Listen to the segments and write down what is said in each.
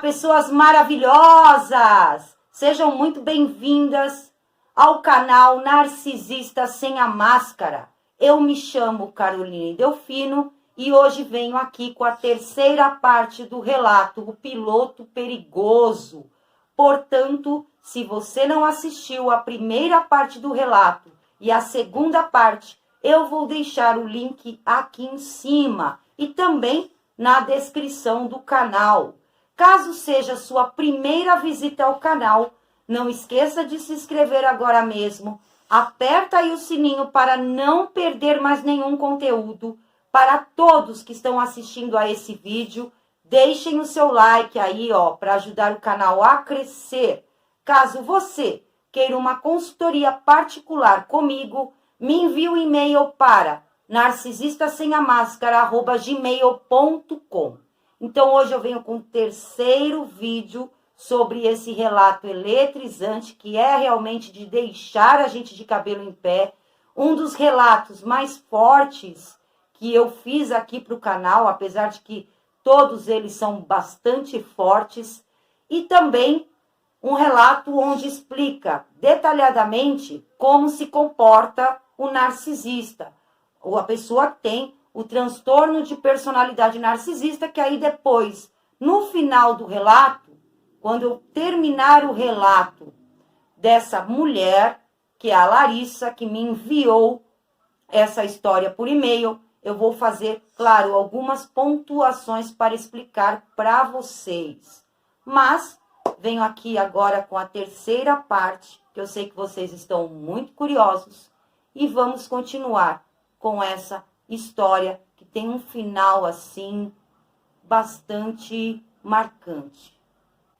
pessoas maravilhosas! Sejam muito bem-vindas ao canal Narcisista Sem a Máscara. Eu me chamo Caroline Delfino e hoje venho aqui com a terceira parte do relato, o piloto perigoso. Portanto, se você não assistiu a primeira parte do relato e a segunda parte, eu vou deixar o link aqui em cima e também na descrição do canal. Caso seja sua primeira visita ao canal, não esqueça de se inscrever agora mesmo. Aperta aí o sininho para não perder mais nenhum conteúdo. Para todos que estão assistindo a esse vídeo, deixem o seu like aí, para ajudar o canal a crescer. Caso você queira uma consultoria particular comigo, me envie um e-mail para narcisistasemascara@gmail.com. Então, hoje eu venho com o terceiro vídeo sobre esse relato eletrizante, que é realmente de deixar a gente de cabelo em pé. Um dos relatos mais fortes que eu fiz aqui para o canal, apesar de que todos eles são bastante fortes. E também um relato onde explica detalhadamente como se comporta o narcisista, ou a pessoa que tem o transtorno de personalidade narcisista, que aí depois, no final do relato, quando eu terminar o relato dessa mulher, que é a Larissa, que me enviou essa história por e-mail, eu vou fazer, claro, algumas pontuações para explicar para vocês. Mas venho aqui agora com a terceira parte, que eu sei que vocês estão muito curiosos, e vamos continuar com essa história que tem um final assim bastante marcante.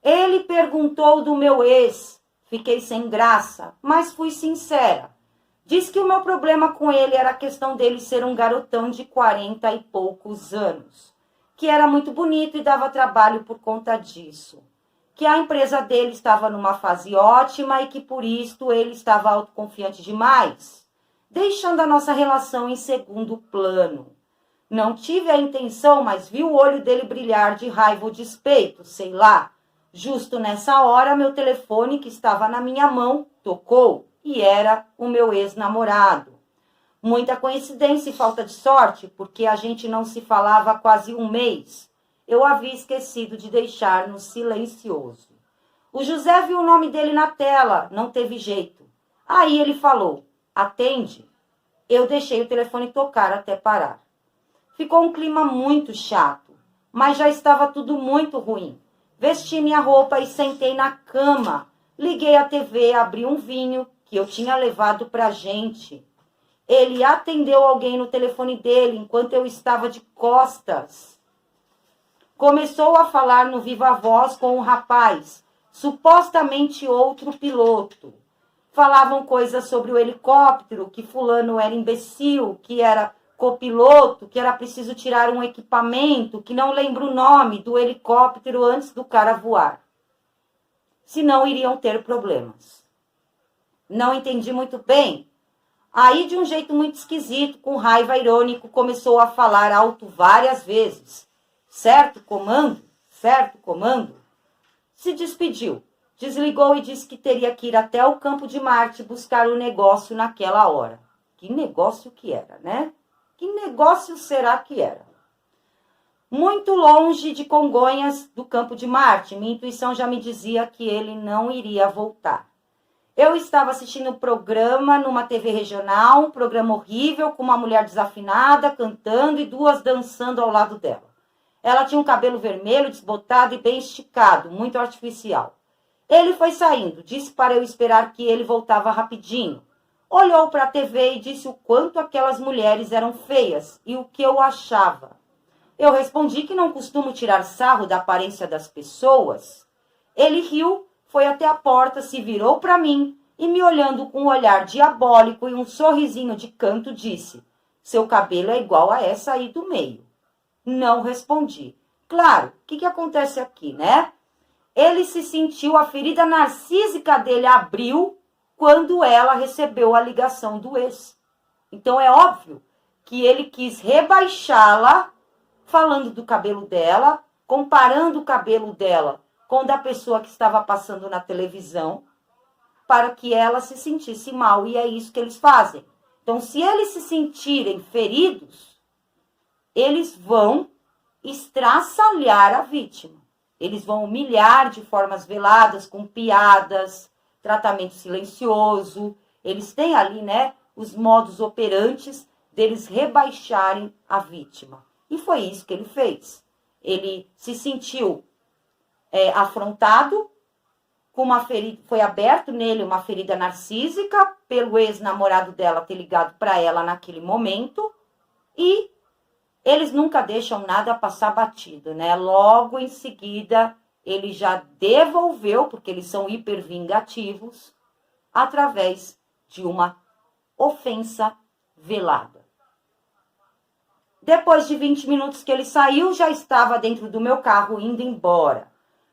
Ele perguntou do meu ex, fiquei sem graça, mas fui sincera. Diz que o meu problema com ele era a questão dele ser um garotão de 40 e poucos anos, que era muito bonito e dava trabalho por conta disso, que a empresa dele estava numa fase ótima e que por isso ele estava autoconfiante demais, deixando a nossa relação em segundo plano. Não tive a intenção, mas vi o olho dele brilhar de raiva ou despeito, sei lá. Justo nessa hora, meu telefone, que estava na minha mão, tocou e era o meu ex-namorado. Muita coincidência e falta de sorte, porque a gente não se falava há quase um mês. Eu havia esquecido de deixar no silencioso. O José viu o nome dele na tela, não teve jeito. Aí ele falou: atende. Eu deixei o telefone tocar até parar. Ficou um clima muito chato, mas já estava tudo muito ruim. Vesti minha roupa e sentei na cama. Liguei a TV, abri um vinho que eu tinha levado pra gente. Ele atendeu alguém no telefone dele enquanto eu estava de costas. Começou a falar no viva voz com um rapaz, supostamente outro piloto. Falavam coisas sobre o helicóptero, que fulano era imbecil, que era copiloto, que era preciso tirar um equipamento, que não lembro o nome do helicóptero antes do cara voar. Senão iriam ter problemas. Não entendi muito bem. Aí, de um jeito muito esquisito, com raiva irônico, começou a falar alto várias vezes. Certo, comando? Certo, comando? Se despediu. Desligou e disse que teria que ir até o campo de Marte buscar o negócio naquela hora. Que negócio que era, né? Que negócio será que era? Muito longe de Congonhas, do campo de Marte, minha intuição já me dizia que ele não iria voltar. Eu estava assistindo um programa numa TV regional, um programa horrível, com uma mulher desafinada, cantando e duas dançando ao lado dela. Ela tinha um cabelo vermelho, desbotado e bem esticado, muito artificial. Ele foi saindo, disse para eu esperar que ele voltava rapidinho. Olhou para a TV e disse o quanto aquelas mulheres eram feias e o que eu achava. Eu respondi que não costumo tirar sarro da aparência das pessoas. Ele riu, foi até a porta, se virou para mim e, me olhando com um olhar diabólico e um sorrisinho de canto, disse: seu cabelo é igual a essa aí do meio. Não respondi. Claro, o que acontece aqui, né? Ele se sentiu, a ferida narcísica dele abriu quando ela recebeu a ligação do ex. Então é óbvio que ele quis rebaixá-la, falando do cabelo dela, comparando o cabelo dela com da pessoa que estava passando na televisão, para que ela se sentisse mal, e é isso que eles fazem. Então, se eles se sentirem feridos, eles vão estraçalhar a vítima. Eles vão humilhar de formas veladas, com piadas, tratamento silencioso. Eles têm ali, né, os modus operantes deles rebaixarem a vítima. E foi isso que ele fez. Ele se sentiu afrontado, com uma ferida, foi aberto nele uma ferida narcísica pelo ex-namorado dela ter ligado para ela naquele momento, e eles nunca deixam nada passar batido, né? Logo em seguida, ele já devolveu, porque eles são hipervingativos, através de uma ofensa velada. Depois de 20 minutos que ele saiu, já estava dentro do meu carro indo embora.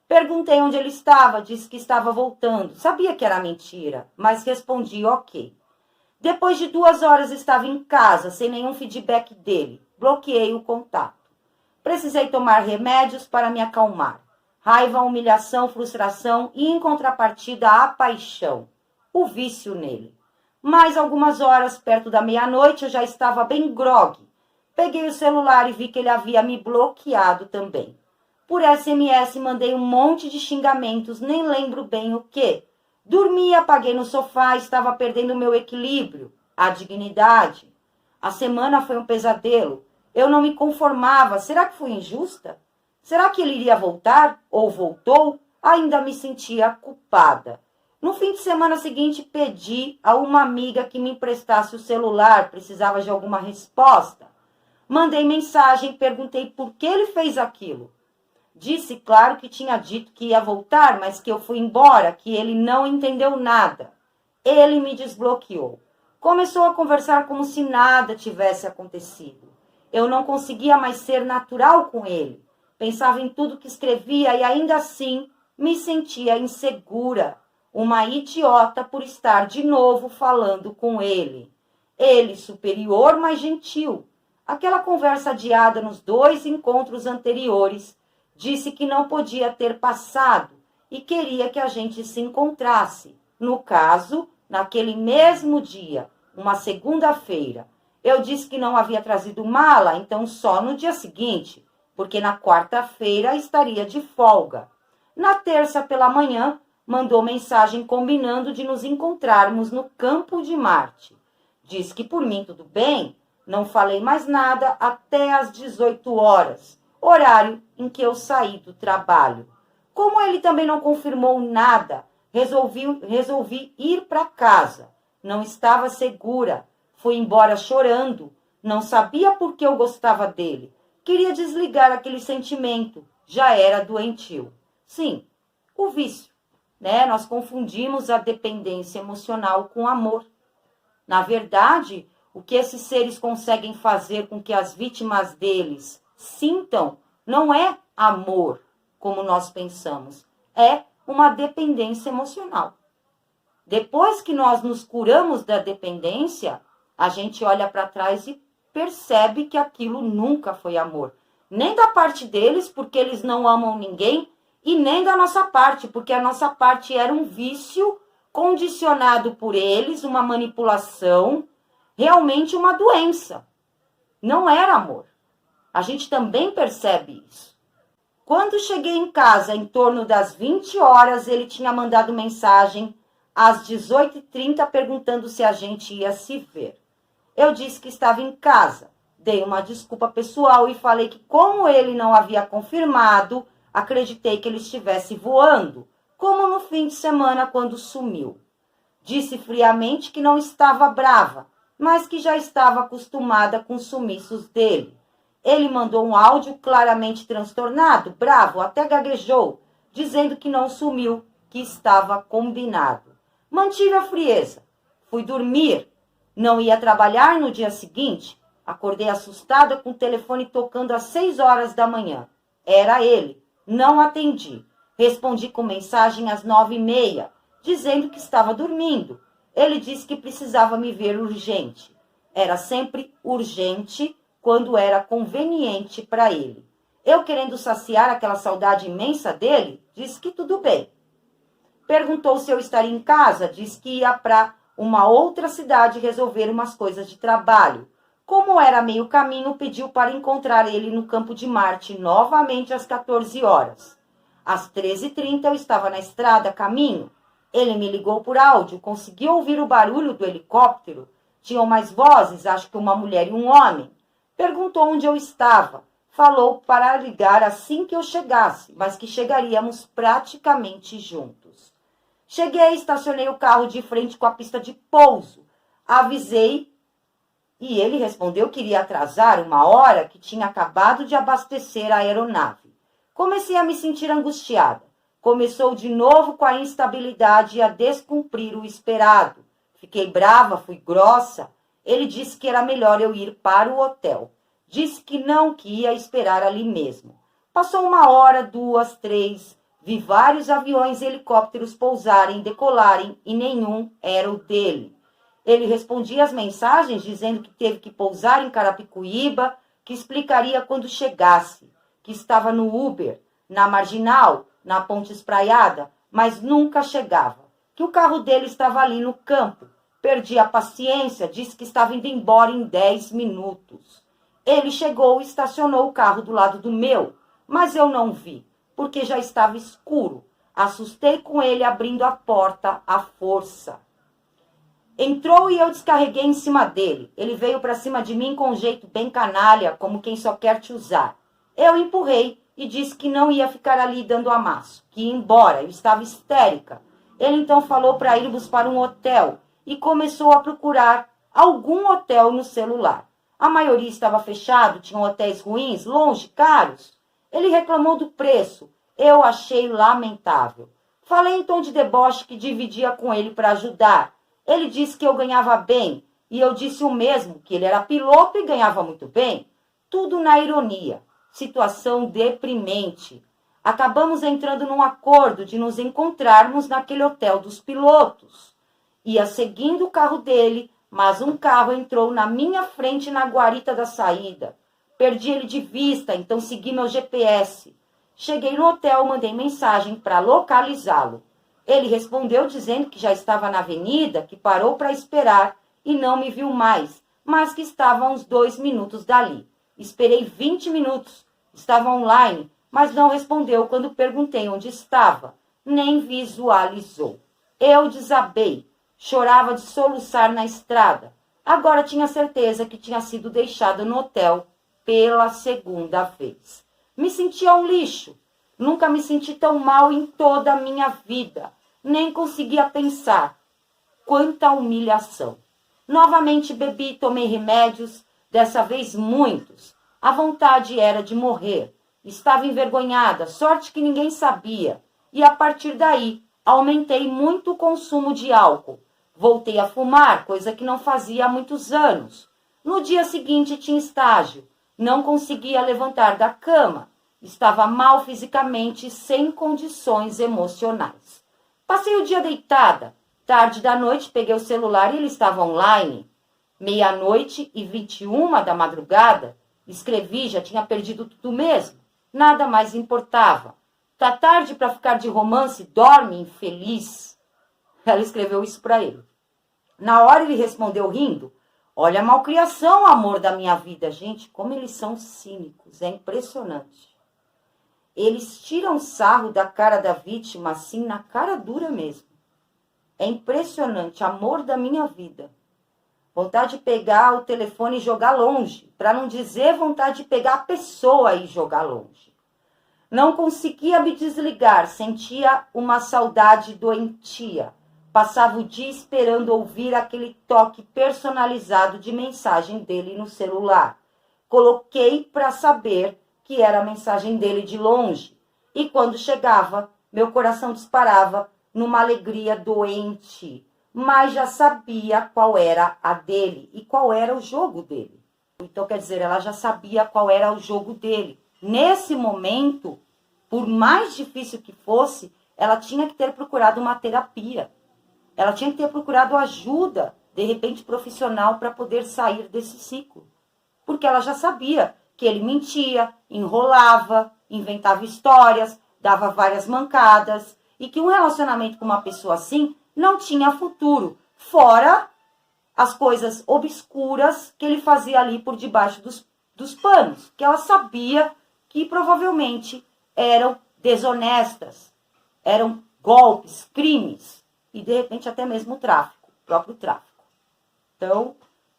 Perguntei onde ele estava, disse que estava voltando. Sabia que era mentira, mas respondi ok. Depois de 2 horas estava em casa, sem nenhum feedback dele. Bloqueei o contato. Precisei tomar remédios para me acalmar. Raiva, humilhação, frustração e, em contrapartida, a paixão. O vício nele. Mais algumas horas, perto da meia-noite, eu já estava bem grogue. Peguei o celular e vi que ele havia me bloqueado também. Por SMS mandei um monte de xingamentos, nem lembro bem o que. Dormi, apaguei no sofá, estava perdendo o meu equilíbrio, a dignidade. A semana foi um pesadelo. Eu não me conformava. Será que fui injusta? Será que ele iria voltar? Ou voltou? Ainda me sentia culpada. No fim de semana seguinte, pedi a uma amiga que me emprestasse o celular. Precisava de alguma resposta. Mandei mensagem e perguntei por que ele fez aquilo. Disse, claro, que tinha dito que ia voltar, mas que eu fui embora, que ele não entendeu nada. Ele me desbloqueou. Começou a conversar como se nada tivesse acontecido. Eu não conseguia mais ser natural com ele. Pensava em tudo que escrevia e ainda assim me sentia insegura. Uma idiota por estar de novo falando com ele. Ele superior, mas gentil. Aquela conversa adiada nos 2 encontros anteriores. Disse que não podia ter passado e queria que a gente se encontrasse. No caso, naquele mesmo dia, uma segunda-feira. Eu disse que não havia trazido mala, então só no dia seguinte, porque na quarta-feira estaria de folga. Na terça pela manhã, mandou mensagem combinando de nos encontrarmos no Campo de Marte. Disse que por mim tudo bem, não falei mais nada até às 18 horas. Horário em que eu saí do trabalho. Como ele também não confirmou nada, resolvi ir para casa. Não estava segura. Fui embora chorando. Não sabia por que eu gostava dele. Queria desligar aquele sentimento. Já era doentio. Sim, o vício. Né? Nós confundimos a dependência emocional com amor. Na verdade, o que esses seres conseguem fazer com que as vítimas deles sintam não é amor, como nós pensamos, é uma dependência emocional. Depois que nós nos curamos da dependência, a gente olha para trás e percebe que aquilo nunca foi amor. Nem da parte deles, porque eles não amam ninguém, e nem da nossa parte, porque a nossa parte era um vício condicionado por eles, uma manipulação, realmente uma doença. Não era amor. A gente também percebe isso. Quando cheguei em casa, em torno das 20 horas, ele tinha mandado mensagem às 18h30 perguntando se a gente ia se ver. Eu disse que estava em casa. Dei uma desculpa pessoal e falei que, como ele não havia confirmado, acreditei que ele estivesse voando, como no fim de semana quando sumiu. Disse friamente que não estava brava, mas que já estava acostumada com os sumiços dele. Ele mandou um áudio claramente transtornado, bravo, até gaguejou, dizendo que não sumiu, que estava combinado. Mantive a frieza. Fui dormir. Não ia trabalhar no dia seguinte. Acordei assustada com o telefone tocando às 6 horas da manhã. Era ele. Não atendi. Respondi com mensagem às 9h30, dizendo que estava dormindo. Ele disse que precisava me ver urgente. Era sempre urgente quando era conveniente para ele. Eu, querendo saciar aquela saudade imensa dele, disse que tudo bem. Perguntou se eu estaria em casa, disse que ia para uma outra cidade resolver umas coisas de trabalho. Como era meio caminho, pediu para encontrar ele no Campo de Marte novamente às 14 horas. Às 13h30 eu estava na estrada, a caminho. Ele me ligou por áudio, consegui ouvir o barulho do helicóptero. Tinham mais vozes, acho que uma mulher e um homem. Perguntou onde eu estava. Falou para ligar assim que eu chegasse, mas que chegaríamos praticamente juntos. Cheguei, estacionei o carro de frente com a pista de pouso. Avisei e ele respondeu que iria atrasar 1 hora, que tinha acabado de abastecer a aeronave. Comecei a me sentir angustiada. Começou de novo com a instabilidade e a descumprir o esperado. Fiquei brava, fui grossa. Ele disse que era melhor eu ir para o hotel. Disse que não, que ia esperar ali mesmo. Passou 1 hora, 2, 3. Vi vários aviões e helicópteros pousarem, decolarem e nenhum era o dele. Ele respondia as mensagens dizendo que teve que pousar em Carapicuíba, que explicaria quando chegasse, que estava no Uber, na Marginal, na Ponte Espraiada, mas nunca chegava, que o carro dele estava ali no campo. Perdi a paciência, disse que estava indo embora em 10 minutos. Ele chegou e estacionou o carro do lado do meu, mas eu não vi, porque já estava escuro. Assustei com ele abrindo a porta à força. Entrou e eu descarreguei em cima dele. Ele veio para cima de mim com um jeito bem canalha, como quem só quer te usar. Eu empurrei e disse que não ia ficar ali dando amasso, que ia embora. Eu estava histérica. Ele então falou para irmos para um hotel e começou a procurar algum hotel no celular. A maioria estava fechado, tinham hotéis ruins, longe, caros. Ele reclamou do preço. Eu achei lamentável. Falei em tom de deboche que dividia com ele para ajudar. Ele disse que eu ganhava bem, e eu disse o mesmo, que ele era piloto e ganhava muito bem. Tudo na ironia. Situação deprimente. Acabamos entrando num acordo de nos encontrarmos naquele hotel dos pilotos. Ia seguindo o carro dele, mas um carro entrou na minha frente na guarita da saída. Perdi ele de vista, então segui meu GPS. Cheguei no hotel, mandei mensagem para localizá-lo. Ele respondeu dizendo que já estava na avenida, que parou para esperar e não me viu mais, mas que estava a uns 2 minutos dali. Esperei 20 minutos. Estava online, mas não respondeu quando perguntei onde estava. Nem visualizou. Eu desabei. Chorava de soluçar na estrada. Agora tinha certeza que tinha sido deixada no hotel pela 2ª vez. Me sentia um lixo. Nunca me senti tão mal em toda a minha vida. Nem conseguia pensar. Quanta humilhação. Novamente bebi e tomei remédios, dessa vez muitos. A vontade era de morrer. Estava envergonhada, sorte que ninguém sabia. E a partir daí, aumentei muito o consumo de álcool. Voltei a fumar, coisa que não fazia há muitos anos. No dia seguinte tinha estágio. Não conseguia levantar da cama. Estava mal fisicamente, sem condições emocionais. Passei o dia deitada. Tarde da noite, peguei o celular e ele estava online. 00:21 da madrugada. Escrevi, já tinha perdido tudo mesmo. Nada mais importava. Tá tarde para ficar de romance, dorme, infeliz. Ela escreveu isso para ele. Na hora ele respondeu rindo. Olha a malcriação, amor da minha vida. Gente, como eles são cínicos, é impressionante. Eles tiram sarro da cara da vítima, assim, na cara dura mesmo. É impressionante, amor da minha vida. Vontade de pegar o telefone e jogar longe, para não dizer vontade de pegar a pessoa e jogar longe. Não conseguia me desligar, sentia uma saudade doentia. Passava o dia esperando ouvir aquele toque personalizado de mensagem dele no celular. Coloquei para saber que era a mensagem dele de longe. E quando chegava, meu coração disparava numa alegria doente. Mas já sabia qual era a dele e qual era o jogo dele. Então, quer dizer, ela já sabia qual era o jogo dele. Nesse momento, por mais difícil que fosse, ela tinha que ter procurado uma terapia. Ela tinha que ter procurado ajuda, de repente profissional, para poder sair desse ciclo. Porque ela já sabia que ele mentia, enrolava, inventava histórias, dava várias mancadas e que um relacionamento com uma pessoa assim não tinha futuro, fora as coisas obscuras que ele fazia ali por debaixo dos panos, que ela sabia que provavelmente eram desonestas, eram golpes, crimes e de repente até mesmo o tráfico, o próprio tráfico. Então,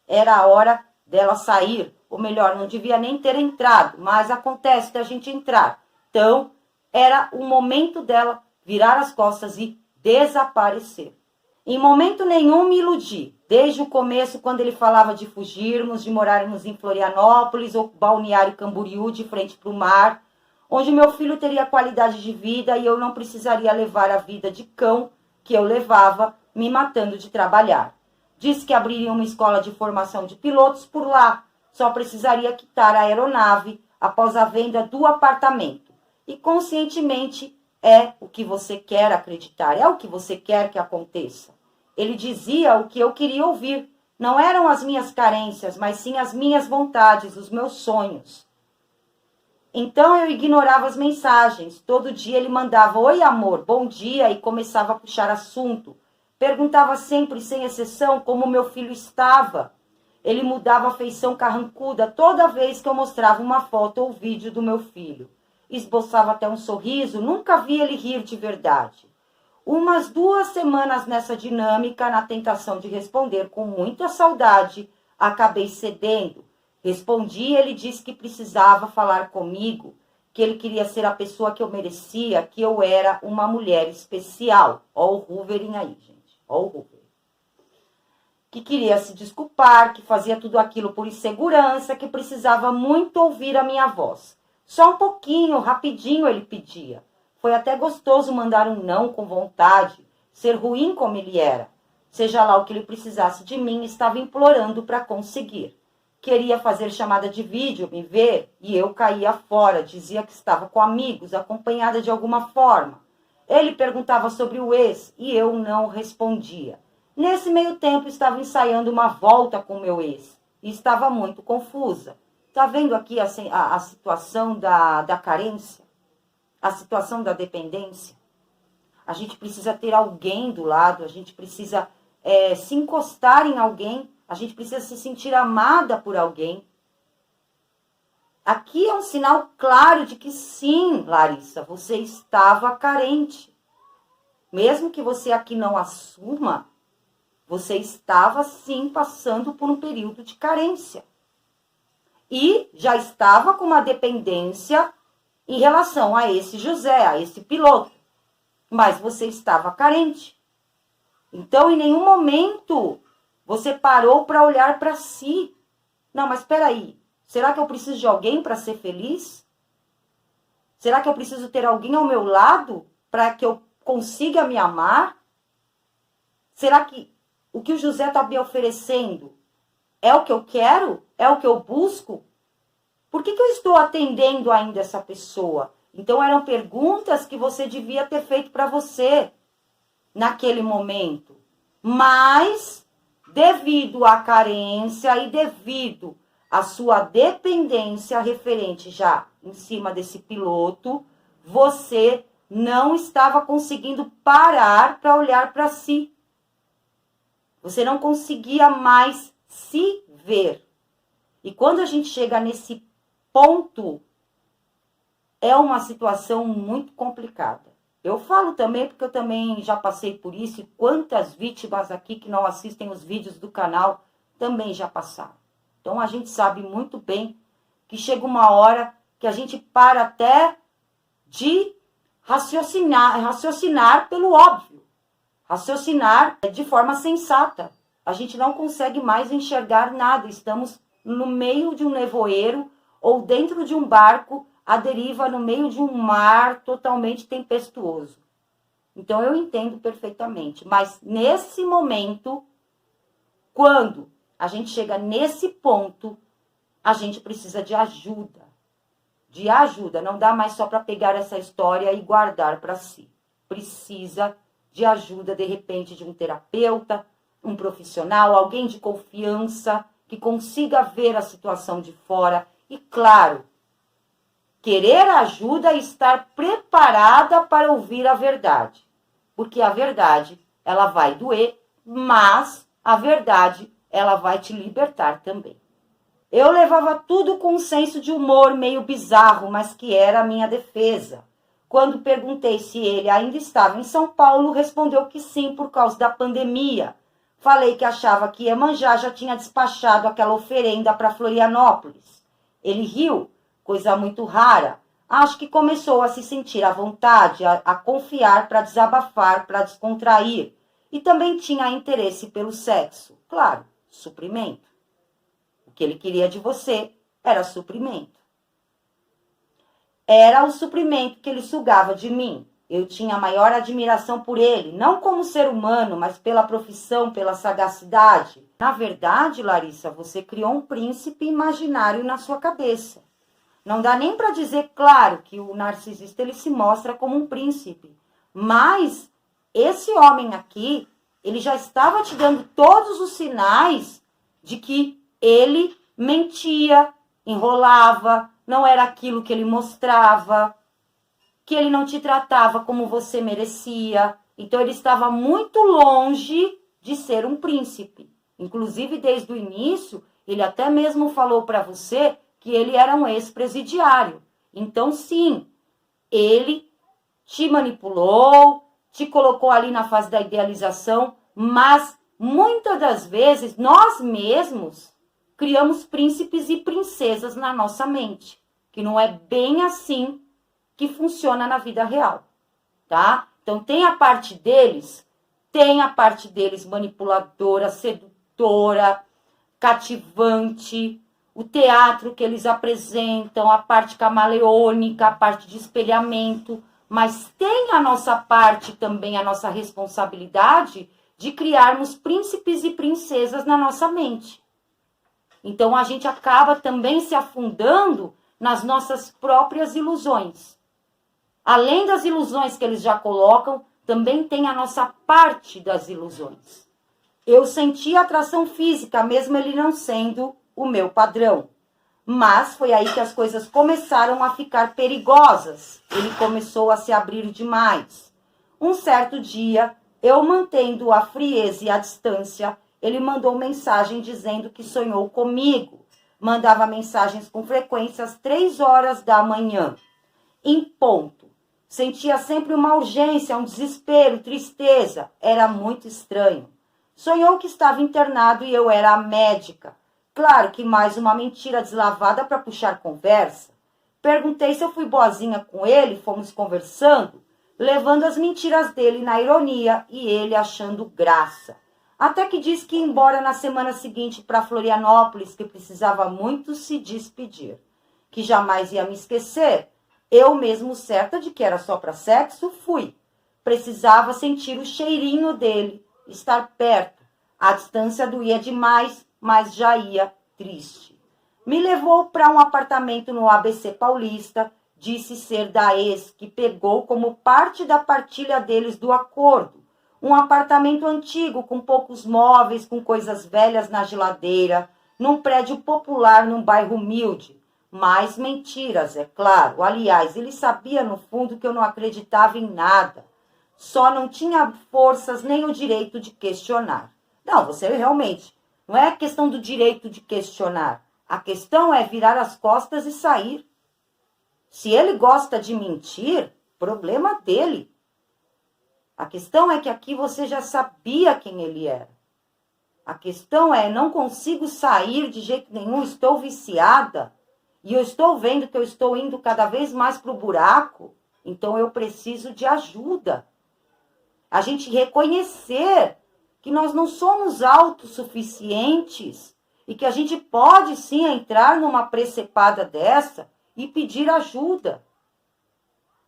era a hora dela sair, ou melhor, não devia nem ter entrado, mas acontece da gente entrar. Então, era o momento dela virar as costas e desaparecer. Em momento nenhum me iludi, desde o começo, quando ele falava de fugirmos, de morarmos em Florianópolis ou Balneário Camboriú, de frente para o mar, onde meu filho teria qualidade de vida e eu não precisaria levar a vida de cão que eu levava, me matando de trabalhar. Disse que abriria uma escola de formação de pilotos por lá, só precisaria quitar a aeronave após a venda do apartamento. E conscientemente é o que você quer acreditar, é o que você quer que aconteça. Ele dizia o que eu queria ouvir, não eram as minhas carências, mas sim as minhas vontades, os meus sonhos. Então eu ignorava as mensagens. Todo dia ele mandava oi amor, bom dia e começava a puxar assunto. Perguntava sempre, sem exceção, como meu filho estava. Ele mudava a feição carrancuda toda vez que eu mostrava uma foto ou vídeo do meu filho. Esboçava até um sorriso, nunca vi ele rir de verdade. Umas 2 semanas nessa dinâmica, na tentação de responder com muita saudade, acabei cedendo. Respondi e ele disse que precisava falar comigo, que ele queria ser a pessoa que eu merecia, que eu era uma mulher especial. Ó o Wolverine aí, gente. Ó o Wolverine. Que queria se desculpar, que fazia tudo aquilo por insegurança, que precisava muito ouvir a minha voz. Só um pouquinho, rapidinho, ele pedia. Foi até gostoso mandar um não com vontade, ser ruim como ele era. Seja lá o que ele precisasse de mim, estava implorando para conseguir. Queria fazer chamada de vídeo, me ver, e eu caía fora, dizia que estava com amigos, acompanhada de alguma forma. Ele perguntava sobre o ex e eu não respondia. Nesse meio tempo, estava ensaiando uma volta com meu ex e estava muito confusa. Está vendo aqui a situação da carência? A situação da dependência? A gente precisa ter alguém do lado, a gente precisa se encostar em alguém, a gente precisa se sentir amada por alguém. Aqui é um sinal claro de que sim, Larissa, você estava carente. Mesmo que você aqui não assuma, você estava sim passando por um período de carência. E já estava com uma dependência em relação a esse José, a esse piloto. Mas você estava carente. Então, em nenhum momento você parou para olhar para si. Não, mas espera aí. Será que eu preciso de alguém para ser feliz? Será que eu preciso ter alguém ao meu lado para que eu consiga me amar? Será que o que o José está me oferecendo é o que eu quero? É o que eu busco? Por que eu estou atendendo ainda essa pessoa? Então, eram perguntas que você devia ter feito para você naquele momento. Mas, devido à carência e devido à sua dependência referente já em cima desse piloto, você não estava conseguindo parar para olhar para si. Você não conseguia mais se ver. E quando a gente chega nesse ponto, é uma situação muito complicada. Eu falo também porque eu também já passei por isso, e quantas vítimas aqui que não assistem os vídeos do canal também já passaram. Então, a gente sabe muito bem que chega uma hora que a gente para até de raciocinar pelo óbvio. Raciocinar de forma sensata. A gente não consegue mais enxergar nada. Estamos no meio de um nevoeiro ou dentro de um barco à deriva no meio de um mar totalmente tempestuoso. Então, eu entendo perfeitamente. Mas, nesse momento, quando a gente chega nesse ponto, a gente precisa de ajuda. De ajuda. Não dá mais só para pegar essa história e guardar para si. Precisa de ajuda, de repente, de um terapeuta, um profissional, alguém de confiança, que consiga ver a situação de fora E claro, querer ajuda e estar preparada para ouvir a verdade. Porque a verdade, ela vai doer, mas a verdade, ela vai te libertar também. Eu levava tudo com um senso de humor meio bizarro, mas que era a minha defesa. Quando perguntei se ele ainda estava em São Paulo, respondeu que sim, por causa da pandemia. Falei que achava que Iemanjá já tinha despachado aquela oferenda para Florianópolis. Ele riu, coisa muito rara. Acho que começou a se sentir à vontade, a confiar para desabafar, para descontrair. E também tinha interesse pelo sexo. Claro, suprimento. O que ele queria de você era suprimento. Era o suprimento que ele sugava de mim. Eu tinha maior admiração por ele, não como ser humano, mas pela profissão, pela sagacidade. Na verdade, Larissa, você criou um príncipe imaginário na sua cabeça. Não dá nem para dizer, claro, que o narcisista ele se mostra como um príncipe. Mas esse homem aqui, ele já estava te dando todos os sinais de que ele mentia, enrolava, não era aquilo que ele mostrava, que ele não te tratava como você merecia. Então ele estava muito longe de ser um príncipe. Inclusive, desde o início, ele até mesmo falou para você que ele era um ex-presidiário. Então, sim, ele te manipulou, te colocou ali na fase da idealização, mas muitas das vezes nós mesmos criamos príncipes e princesas na nossa mente, que não é bem assim que funciona na vida real, tá? Então tem a parte deles manipuladora, sedutora, cativante, o teatro que eles apresentam, a parte camaleônica, a parte de espelhamento, mas tem a nossa parte também, a nossa responsabilidade de criarmos príncipes e princesas na nossa mente. Então a gente acaba também se afundando nas nossas próprias ilusões. Além das ilusões que eles já colocam, também tem a nossa parte das ilusões. Eu senti atração física, mesmo ele não sendo o meu padrão. Mas foi aí que as coisas começaram a ficar perigosas. Ele começou a se abrir demais. Um certo dia, eu mantendo a frieza e a distância, ele mandou mensagem dizendo que sonhou comigo. Mandava mensagens com frequência às 3 horas da manhã. Em ponto. Sentia sempre uma urgência, um desespero, tristeza. Era muito estranho. Sonhou que estava internado e eu era a médica. Claro que mais uma mentira deslavada para puxar conversa. Perguntei se eu fui boazinha com ele, fomos conversando, levando as mentiras dele na ironia e ele achando graça. Até que disse que ia embora na semana seguinte para Florianópolis, que precisava muito se despedir. Que jamais ia me esquecer. Eu mesmo certa de que era só para sexo, fui. Precisava sentir o cheirinho dele, estar perto. A distância doía demais, mas já ia triste. Me levou para um apartamento no ABC Paulista, disse ser da ex, que pegou como parte da partilha deles do acordo. Um apartamento antigo, com poucos móveis, com coisas velhas na geladeira, num prédio popular, num bairro humilde. Mais mentiras, é claro. Aliás, ele sabia no fundo que eu não acreditava em nada. Só não tinha forças nem o direito de questionar. Não, você realmente, não é a questão do direito de questionar. A questão é virar as costas e sair. Se ele gosta de mentir, problema dele. A questão é que aqui você já sabia quem ele era. A questão é, não consigo sair de jeito nenhum, estou viciada. E eu estou vendo que eu estou indo cada vez mais para o buraco. Então eu preciso de ajuda. A gente reconhecer que nós não somos autossuficientes e que a gente pode sim entrar numa precepada dessa e pedir ajuda.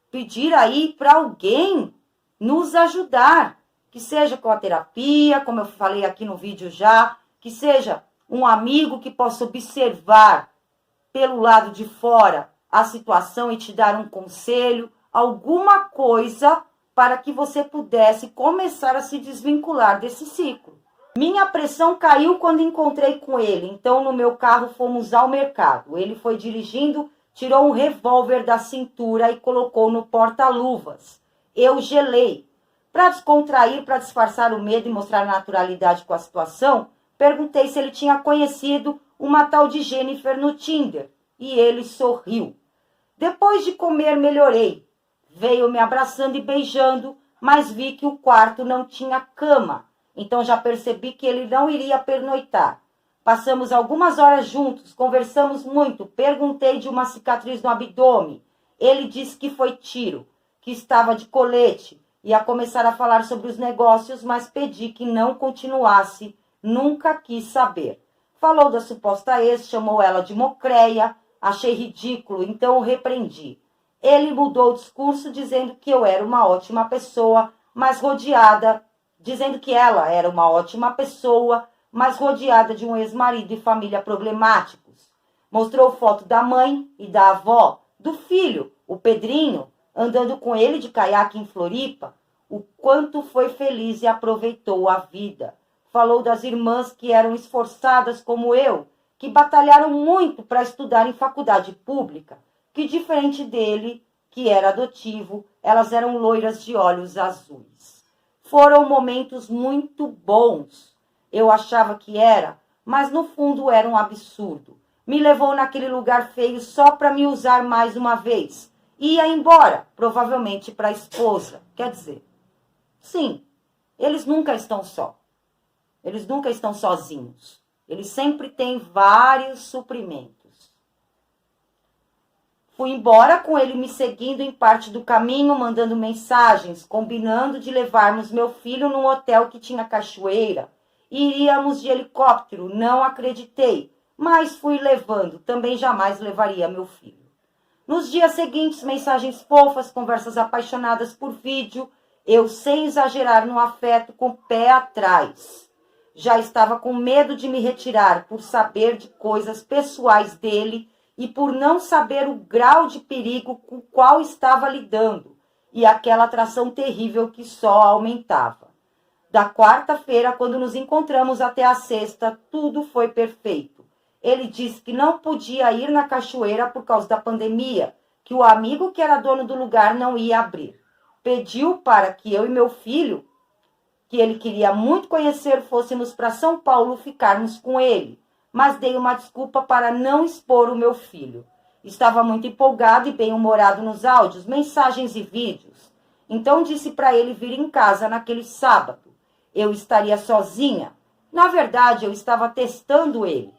Pedir aí para alguém nos ajudar, que seja com a terapia, como eu falei aqui no vídeo já, que seja um amigo que possa observar pelo lado de fora a situação e te dar um conselho, alguma coisa para que você pudesse começar a se desvincular desse ciclo. Minha pressão caiu quando encontrei com ele, então no meu carro fomos ao mercado. Ele foi dirigindo, tirou um revólver da cintura e colocou no porta-luvas. Eu gelei. Para descontrair, para disfarçar o medo e mostrar naturalidade com a situação, perguntei se ele tinha conhecido uma tal de Jennifer no Tinder. E ele sorriu. Depois de comer, melhorei. Veio me abraçando e beijando, mas vi que o quarto não tinha cama. Então já percebi que ele não iria pernoitar. Passamos algumas horas juntos, conversamos muito, perguntei de uma cicatriz no abdômen. Ele disse que foi tiro, que estava de colete, ia começar a falar sobre os negócios, mas pedi que não continuasse, nunca quis saber. Falou da suposta ex, chamou ela de mocreia, achei ridículo, então o repreendi. Ele mudou o discurso dizendo que eu era uma ótima pessoa, mas rodeada, dizendo que ela era uma ótima pessoa, mas rodeada de um ex-marido e família problemáticos. Mostrou foto da mãe e da avó, do filho, o Pedrinho, andando com ele de caiaque em Floripa, o quanto foi feliz e aproveitou a vida. Falou das irmãs que eram esforçadas como eu, que batalharam muito para estudar em faculdade pública, que diferente dele, que era adotivo, elas eram loiras de olhos azuis. Foram momentos muito bons. Eu achava que era, mas no fundo era um absurdo. Me levou naquele lugar feio só para me usar mais uma vez. Ia embora, provavelmente para a esposa. Quer dizer, sim, eles nunca estão só. Eles nunca estão sozinhos. Eles sempre têm vários suprimentos. Fui embora com ele me seguindo em parte do caminho, mandando mensagens, combinando de levarmos meu filho num hotel que tinha cachoeira. Iríamos de helicóptero, não acreditei, mas fui levando, também jamais levaria meu filho. Nos dias seguintes, mensagens fofas, conversas apaixonadas por vídeo, eu sem exagerar no afeto, com o pé atrás. Já estava com medo de me retirar por saber de coisas pessoais dele e por não saber o grau de perigo com o qual estava lidando e aquela atração terrível que só aumentava. Da quarta-feira, quando nos encontramos até a sexta, tudo foi perfeito. Ele disse que não podia ir na cachoeira por causa da pandemia, que o amigo que era dono do lugar não ia abrir. Pediu para que eu e meu filho, que ele queria muito conhecer, fôssemos para São Paulo ficarmos com ele, mas dei uma desculpa para não expor o meu filho. Estava muito empolgado e bem-humorado nos áudios, mensagens e vídeos. Então disse para ele vir em casa naquele sábado. Eu estaria sozinha. Na verdade, eu estava testando ele.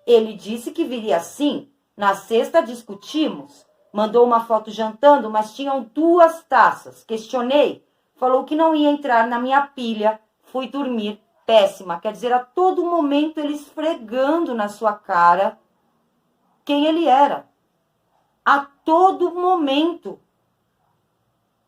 Ele disse que viria sim. Na sexta discutimos. Mandou uma foto jantando, mas tinham 2 taças. Questionei. Falou que não ia entrar na minha pilha. Fui dormir. Péssima. Quer dizer, a todo momento ele esfregando na sua cara quem ele era. A todo momento.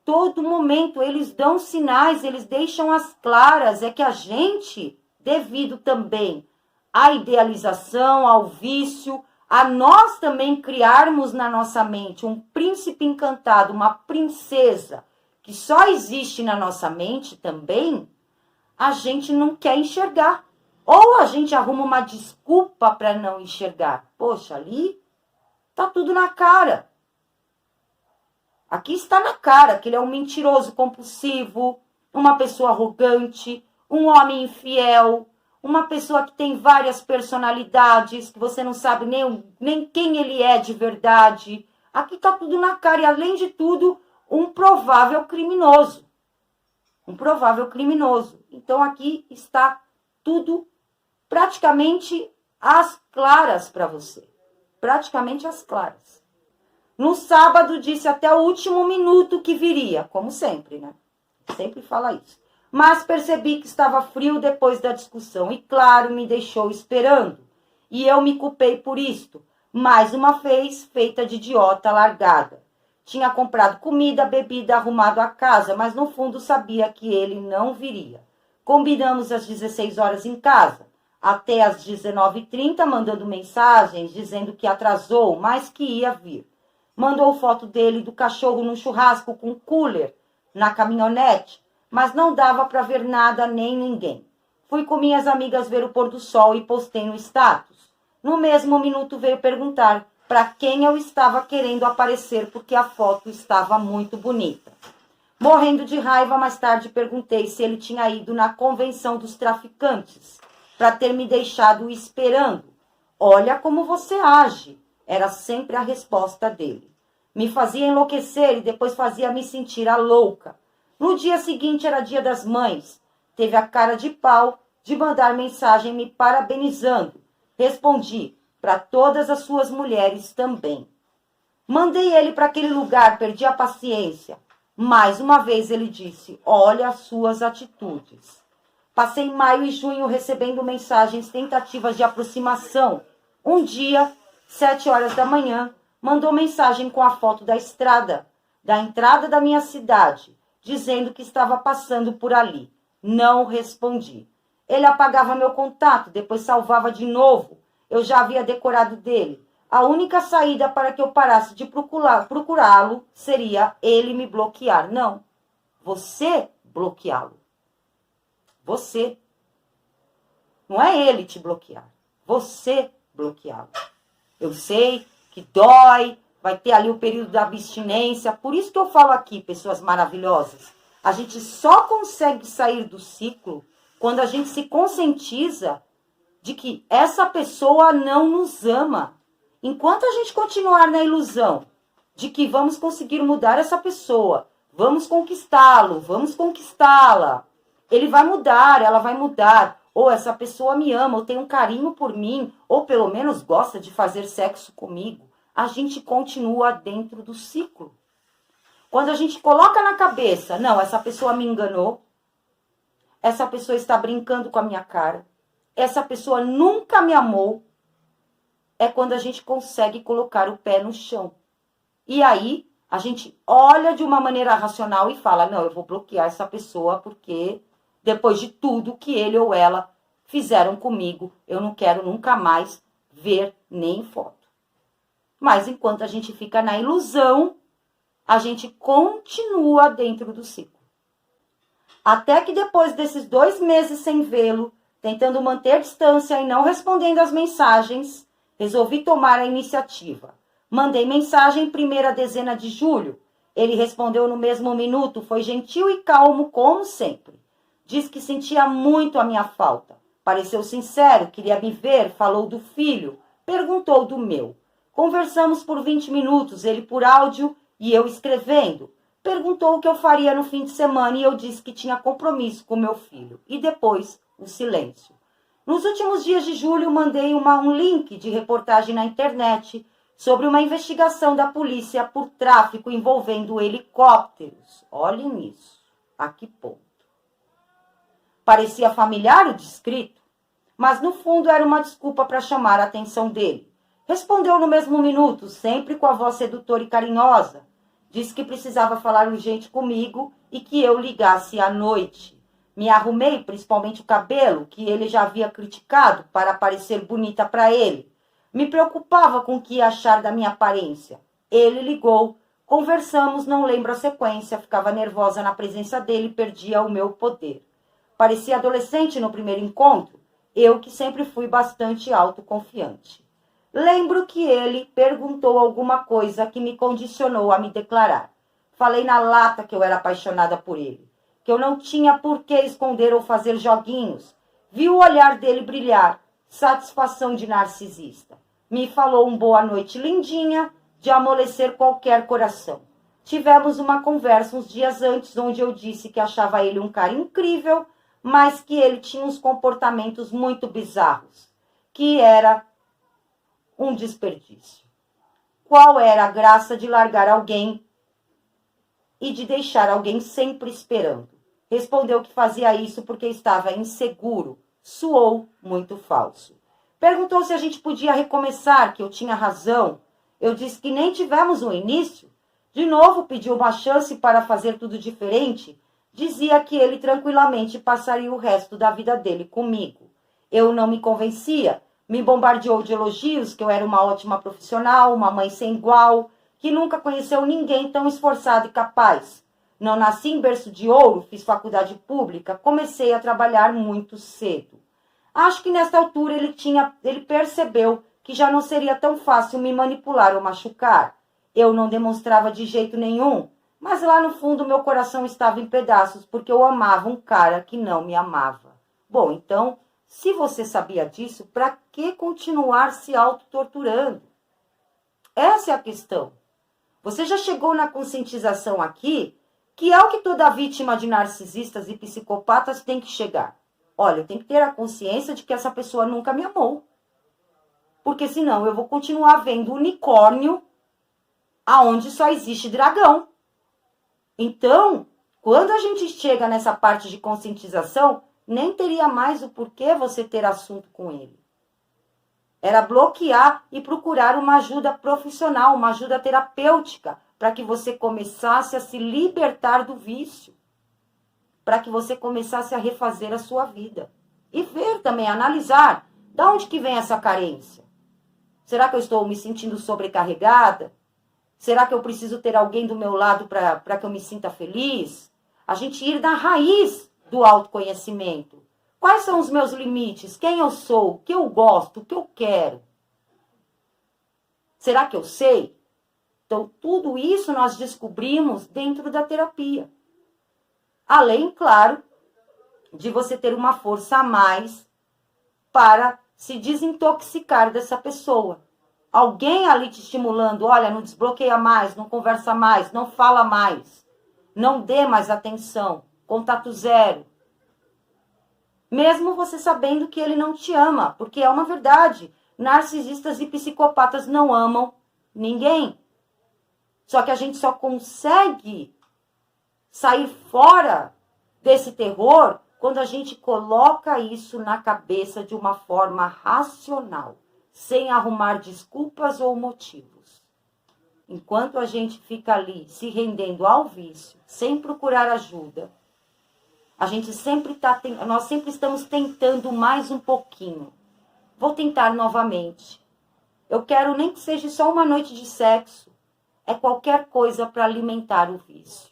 Todo momento eles dão sinais, eles deixam as claras. É que a gente, devido também à idealização, ao vício, a nós também criarmos na nossa mente um príncipe encantado, uma princesa, que só existe na nossa mente também, a gente não quer enxergar. Ou a gente arruma uma desculpa para não enxergar. Poxa, ali tá tudo na cara. Aqui está na cara que ele é um mentiroso compulsivo, uma pessoa arrogante, um homem infiel, uma pessoa que tem várias personalidades, que você não sabe nem quem ele é de verdade. Aqui está tudo na cara e, além de tudo, um provável criminoso. Um provável criminoso. Então, aqui está tudo praticamente às claras para você. Praticamente às claras. No sábado, disse até o último minuto que viria, como sempre, né? Sempre fala isso. Mas percebi que estava frio depois da discussão e, claro, me deixou esperando. E eu me culpei por isto. Mais uma vez, feita de idiota largada. Tinha comprado comida, bebida, arrumado a casa, mas no fundo sabia que ele não viria. Combinamos às 16 horas em casa. Até às 19h30, mandando mensagens, dizendo que atrasou, mas que ia vir. Mandou foto dele do cachorro no churrasco com cooler na caminhonete, mas não dava para ver nada nem ninguém. Fui com minhas amigas ver o pôr do sol e postei no status. No mesmo minuto veio perguntar para quem eu estava querendo aparecer porque a foto estava muito bonita. Morrendo de raiva, mais tarde perguntei se ele tinha ido na convenção dos traficantes para ter me deixado esperando. Olha como você age, era sempre a resposta dele. Me fazia enlouquecer e depois fazia me sentir a louca. No dia seguinte era dia das mães. Teve a cara de pau de mandar mensagem me parabenizando. Respondi, para todas as suas mulheres também. Mandei ele para aquele lugar, perdi a paciência. Mais uma vez ele disse, olha as suas atitudes. Passei maio e junho recebendo mensagens, tentativas de aproximação. Um dia, 7 horas da manhã, mandou mensagem com a foto da estrada, da entrada da minha cidade, dizendo que estava passando por ali. Não respondi. Ele apagava meu contato, depois salvava de novo. Eu já havia decorado dele. A única saída para que eu parasse de procurá-lo seria ele me bloquear. Não, você bloqueá-lo. Você. Não é ele te bloquear. Você bloqueá-lo. Eu sei que dói, vai ter ali o período da abstinência. Por isso que eu falo aqui, pessoas maravilhosas. A gente só consegue sair do ciclo quando a gente se conscientiza de que essa pessoa não nos ama. Enquanto a gente continuar na ilusão de que vamos conseguir mudar essa pessoa, vamos conquistá-lo, vamos conquistá-la, ele vai mudar, ela vai mudar, ou essa pessoa me ama, ou tem um carinho por mim, ou pelo menos gosta de fazer sexo comigo, a gente continua dentro do ciclo. Quando a gente coloca na cabeça, não, essa pessoa me enganou, essa pessoa está brincando com a minha cara, essa pessoa nunca me amou, é quando a gente consegue colocar o pé no chão. E aí, a gente olha de uma maneira racional e fala, não, eu vou bloquear essa pessoa porque depois de tudo que ele ou ela fizeram comigo, eu não quero nunca mais ver nem foto. Mas enquanto a gente fica na ilusão, a gente continua dentro do ciclo. Até que depois desses 2 meses sem vê-lo, tentando manter distância e não respondendo às mensagens, resolvi tomar a iniciativa. Mandei mensagem primeira dezena de julho. Ele respondeu no mesmo minuto, foi gentil e calmo como sempre. Diz que sentia muito a minha falta. Pareceu sincero, queria me ver, falou do filho, perguntou do meu. Conversamos por 20 minutos, ele por áudio e eu escrevendo. Perguntou o que eu faria no fim de semana e eu disse que tinha compromisso com meu filho. E depois, o silêncio. Nos últimos dias de julho, mandei um link de reportagem na internet sobre uma investigação da polícia por tráfico envolvendo helicópteros. Olhem isso. A que ponto? Parecia familiar o descrito, mas no fundo era uma desculpa para chamar a atenção dele. Respondeu no mesmo minuto, sempre com a voz sedutora e carinhosa. Disse que precisava falar urgente comigo e que eu ligasse à noite. Me arrumei, principalmente o cabelo, que ele já havia criticado para parecer bonita para ele. Me preocupava com o que ia achar da minha aparência. Ele ligou, conversamos, não lembro a sequência, ficava nervosa na presença dele e perdia o meu poder. Parecia adolescente no primeiro encontro, eu que sempre fui bastante autoconfiante. Lembro que ele perguntou alguma coisa que me condicionou a me declarar. Falei na lata que eu era apaixonada por ele, que eu não tinha por que esconder ou fazer joguinhos. Vi o olhar dele brilhar, satisfação de narcisista. Me falou um boa noite lindinha, de amolecer qualquer coração. Tivemos uma conversa uns dias antes, onde eu disse que achava ele um cara incrível, mas que ele tinha uns comportamentos muito bizarros, que era um desperdício. Qual era a graça de largar alguém e de deixar alguém sempre esperando? Respondeu que fazia isso porque estava inseguro. Soou muito falso. Perguntou se a gente podia recomeçar, que eu tinha razão. Eu disse que nem tivemos um início. De novo pediu uma chance para fazer tudo diferente. Dizia que ele tranquilamente passaria o resto da vida dele comigo. Eu não me convencia. Me bombardeou de elogios, que eu era uma ótima profissional, uma mãe sem igual, que nunca conheceu ninguém tão esforçado e capaz. Não nasci em berço de ouro, fiz faculdade pública, comecei a trabalhar muito cedo. Acho que nesta altura ele percebeu que já não seria tão fácil me manipular ou machucar. Eu não demonstrava de jeito nenhum, mas lá no fundo meu coração estava em pedaços porque eu amava um cara que não me amava. Bom, então, se você sabia disso, para que continuar se autotorturando? Essa é a questão. Você já chegou na conscientização aqui, que é o que toda vítima de narcisistas e psicopatas tem que chegar. Olha, eu tenho que ter a consciência de que essa pessoa nunca me amou. Porque senão eu vou continuar vendo unicórnio aonde só existe dragão. Então, quando a gente chega nessa parte de conscientização, nem teria mais o porquê você ter assunto com ele. Era bloquear e procurar uma ajuda profissional, uma ajuda terapêutica, para que você começasse a se libertar do vício, para que você começasse a refazer a sua vida. E ver também, analisar, de onde que vem essa carência? Será que eu estou me sentindo sobrecarregada? Será que eu preciso ter alguém do meu lado para que eu me sinta feliz? A gente ir na raiz do autoconhecimento. Quais são os meus limites? Quem eu sou? O que eu gosto? O que eu quero? Será que eu sei? Então, tudo isso nós descobrimos dentro da terapia. Além, claro, de você ter uma força a mais para se desintoxicar dessa pessoa. Alguém ali te estimulando, olha, não desbloqueia mais, não conversa mais, não fala mais, não dê mais atenção, contato zero. Mesmo você sabendo que ele não te ama, porque é uma verdade. Narcisistas e psicopatas não amam ninguém. Só que a gente só consegue sair fora desse terror quando a gente coloca isso na cabeça de uma forma racional, sem arrumar desculpas ou motivos. Enquanto a gente fica ali se rendendo ao vício, sem procurar ajuda, nós sempre estamos tentando mais um pouquinho. Vou tentar novamente. Eu quero nem que seja só uma noite de sexo. É qualquer coisa para alimentar o vício.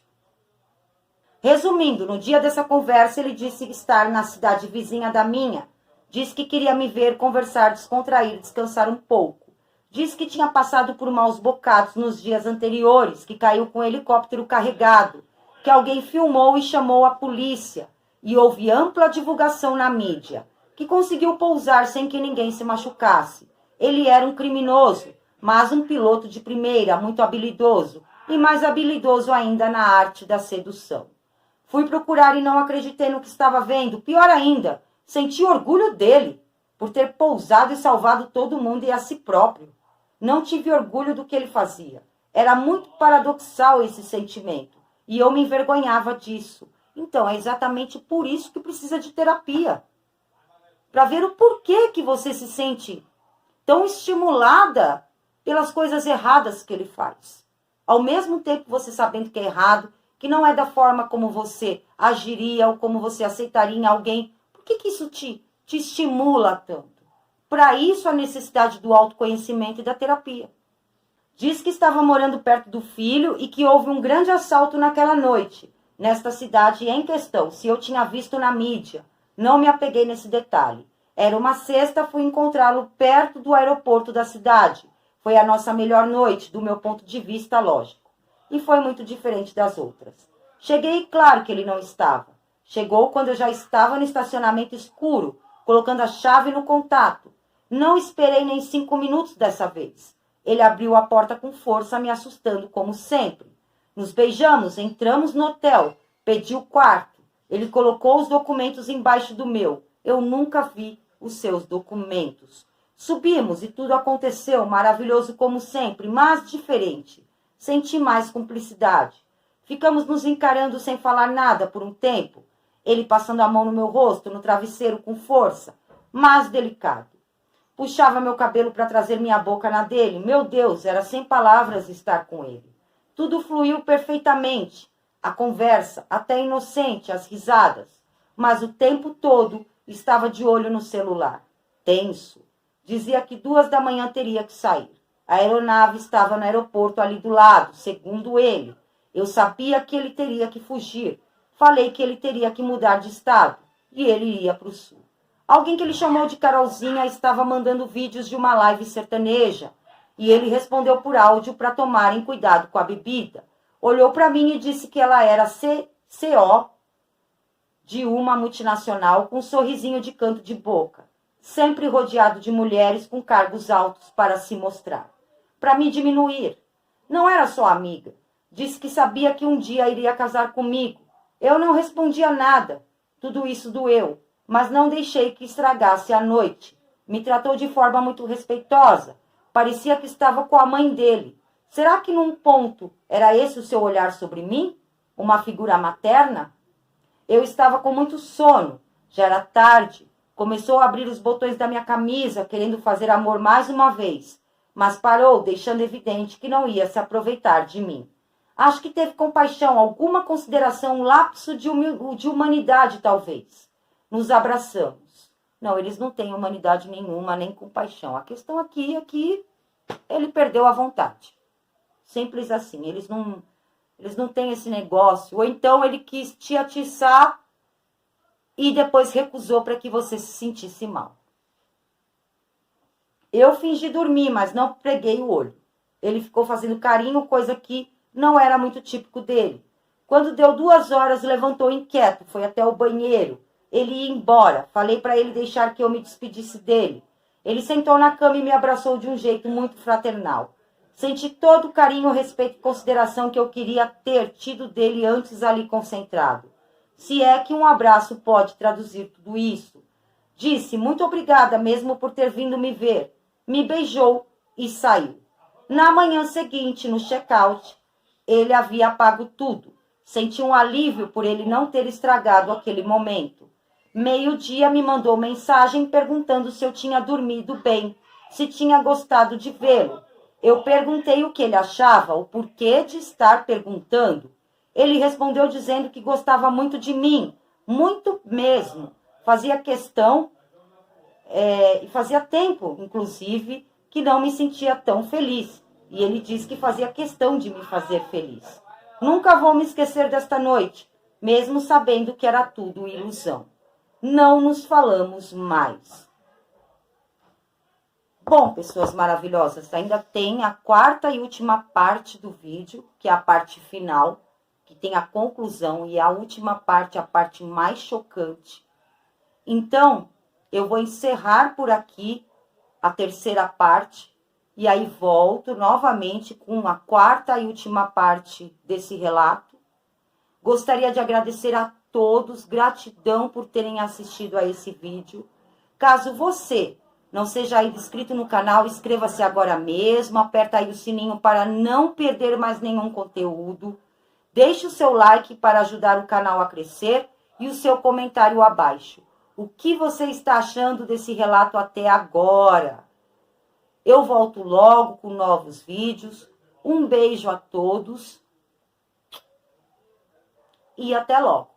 Resumindo, no dia dessa conversa, ele disse estar na cidade vizinha da minha. Disse que queria me ver, conversar, descontrair, descansar um pouco. Disse que tinha passado por maus bocados nos dias anteriores, que caiu com um helicóptero carregado, que alguém filmou e chamou a polícia, e houve ampla divulgação na mídia, que conseguiu pousar sem que ninguém se machucasse. Ele era um criminoso, mas um piloto de primeira, muito habilidoso, e mais habilidoso ainda na arte da sedução. Fui procurar e não acreditei no que estava vendo. Pior ainda, senti orgulho dele, por ter pousado e salvado todo mundo e a si próprio. Não tive orgulho do que ele fazia. Era muito paradoxal esse sentimento. E eu me envergonhava disso. Então, é exatamente por isso que precisa de terapia. Para ver o porquê que você se sente tão estimulada pelas coisas erradas que ele faz. Ao mesmo tempo, você sabendo que é errado, que não é da forma como você agiria ou como você aceitaria em alguém, por que isso te estimula tanto? Para isso, a necessidade do autoconhecimento e da terapia. Diz que estava morando perto do filho e que houve um grande assalto naquela noite, nesta cidade em questão, se eu tinha visto na mídia. Não me apeguei nesse detalhe. Era uma sexta, fui encontrá-lo perto do aeroporto da cidade. Foi a nossa melhor noite, do meu ponto de vista, lógico. E foi muito diferente das outras. Cheguei, claro que ele não estava. Chegou quando eu já estava no estacionamento escuro, colocando a chave no contato. Não esperei nem 5 minutos dessa vez. Ele abriu a porta com força, me assustando como sempre. Nos beijamos, entramos no hotel, pedi o quarto. Ele colocou os documentos embaixo do meu. Eu nunca vi os seus documentos. Subimos e tudo aconteceu, maravilhoso como sempre, mas diferente. Senti mais cumplicidade. Ficamos nos encarando sem falar nada por um tempo. Ele passando a mão no meu rosto, no travesseiro com força, mas delicado. Puxava meu cabelo para trazer minha boca na dele. Meu Deus, era sem palavras estar com ele. Tudo fluiu perfeitamente. A conversa, até inocente, as risadas. Mas o tempo todo estava de olho no celular. Tenso. Dizia que 2 da manhã teria que sair. A aeronave estava no aeroporto ali do lado, segundo ele. Eu sabia que ele teria que fugir. Falei que ele teria que mudar de estado e ele iria para o sul. Alguém que ele chamou de Carolzinha estava mandando vídeos de uma live sertaneja e ele respondeu por áudio para tomarem cuidado com a bebida. Olhou para mim e disse que ela era CO de uma multinacional com um sorrisinho de canto de boca, sempre rodeado de mulheres com cargos altos para se mostrar, para me diminuir. Não era só amiga. Disse que sabia que um dia iria casar comigo. Eu não respondia nada. Tudo isso doeu, mas não deixei que estragasse a noite. Me tratou de forma muito respeitosa. Parecia que estava com a mãe dele. Será que num ponto era esse o seu olhar sobre mim? Uma figura materna? Eu estava com muito sono. Já era tarde. Começou a abrir os botões da minha camisa, querendo fazer amor mais uma vez. Mas parou, deixando evidente que não ia se aproveitar de mim. Acho que teve compaixão, alguma consideração, um lapso de humanidade, talvez. Nos abraçamos. Não, eles não têm humanidade nenhuma, nem compaixão. A questão aqui é que ele perdeu a vontade. Simples assim. Eles não têm esse negócio. Ou então ele quis te atiçar e depois recusou para que você se sentisse mal. Eu fingi dormir, mas não preguei o olho. Ele ficou fazendo carinho, coisa que não era muito típico dele. Quando deu 2 horas, levantou inquieto, foi até o banheiro. Ele ia embora. Falei para ele deixar que eu me despedisse dele. Ele sentou na cama e me abraçou de um jeito muito fraternal. Senti todo o carinho, respeito e consideração que eu queria ter tido dele antes ali concentrado. Se é que um abraço pode traduzir tudo isso. Disse, muito obrigada mesmo por ter vindo me ver. Me beijou e saiu. Na manhã seguinte, no check-out, ele havia pago tudo. Senti um alívio por ele não ter estragado aquele momento. 12:00 me mandou mensagem perguntando se eu tinha dormido bem, se tinha gostado de vê-lo. Eu perguntei o que ele achava, o porquê de estar perguntando. Ele respondeu dizendo que gostava muito de mim, muito mesmo. Fazia questão, e fazia tempo, inclusive, que não me sentia tão feliz. E ele disse que fazia questão de me fazer feliz. Nunca vou me esquecer desta noite, mesmo sabendo que era tudo ilusão. Não nos falamos mais. Bom, pessoas maravilhosas, ainda tem a 4ª e última parte do vídeo, que é a parte final, que tem a conclusão, e a última parte, a parte mais chocante. Então, eu vou encerrar por aqui a 3ª parte, e aí volto novamente com a 4ª e última parte desse relato. Gostaria de agradecer a todos, gratidão por terem assistido a esse vídeo. Caso você não seja ainda inscrito no canal, inscreva-se agora mesmo, aperta aí o sininho para não perder mais nenhum conteúdo. Deixe o seu like para ajudar o canal a crescer e o seu comentário abaixo. O que você está achando desse relato até agora? Eu volto logo com novos vídeos. Um beijo a todos e até logo.